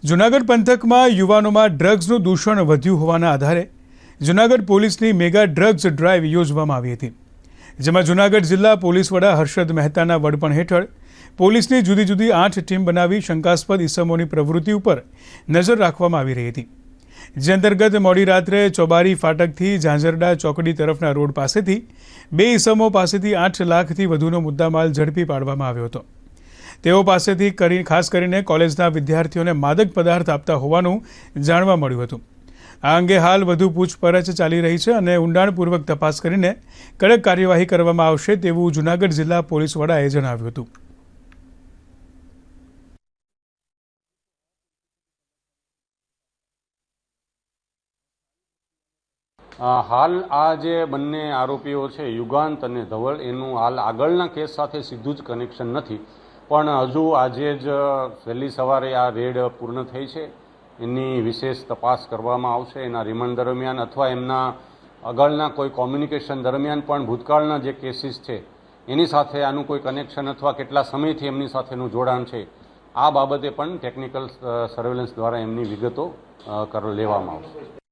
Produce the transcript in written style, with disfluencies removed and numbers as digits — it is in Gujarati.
જૂનાગઢ પંથકમાં યુવાનોમાં ડ્રગ્સનું દૂષણ વધ્યું હોવાના આધારે જૂનાગઢ પોલીસની મેગા ડ્રગ્સ ડ્રાઈવ યોજવામાં આવી હતી, જેમાં જૂનાગઢ જિલ્લા પોલીસ વડા હર્ષદ મહેતાના વડપણ હેઠળ પોલીસની જુદી જુદી 8 ટીમ બનાવી શંકાસ્પદ ઇસમોની પ્રવૃત્તિ ઉપર નજર રાખવામાં આવી રહી હતી, જે અંતર્ગત મોડી રાત્રે ચોબારી ફાટકથી ઝાંઝરડા ચોકડી તરફના રોડ પાસેથી 2 ઇસમો પાસેથી 8 લાખથી વધુનો મુદ્દામાલ ઝડપી પાડવામાં આવ્યો હતો। તેઓ પાસેથી ખાસ કરીને કોલેજના વિદ્યાર્થીઓને માદક પદાર્થ આપતા હોવાનું જાણવા મળ્યું હતું। આ અંગે હાલ વધુ પૂછપરછ ચાલી રહી છે અને ઊંડાણપૂર્વક તપાસ કરીને કડક કાર્યવાહી કરવામાં આવશે તેવું જૂનાગઢ જિલ્લા પોલીસ વડાએ જણાવ્યું હતું। હાલ આ જે બંને આરોપીઓ છે યુગાંત અને ધવલ, એનું હાલ આગળના કેસ સાથે સીધું જ કનેક્શન નથી, પણ હજુ આજે જ વહેલી સવારે આ રેડ પૂર્ણ થઈ છે। એની વિશેષ તપાસ કરવામાં આવશે। એના રિમાન્ડ દરમિયાન અથવા એમના આગળના કોઈ કોમ્યુનિકેશન દરમિયાન પણ ભૂતકાળના જે કેસીસ છે એની સાથે આનું કોઈ કનેક્શન અથવા કેટલા સમયથી એમની સાથેનું જોડાણ છે, આ બાબતે પણ ટેકનિકલ સર્વેલન્સ દ્વારા એમની વિગતો લેવામાં આવશે।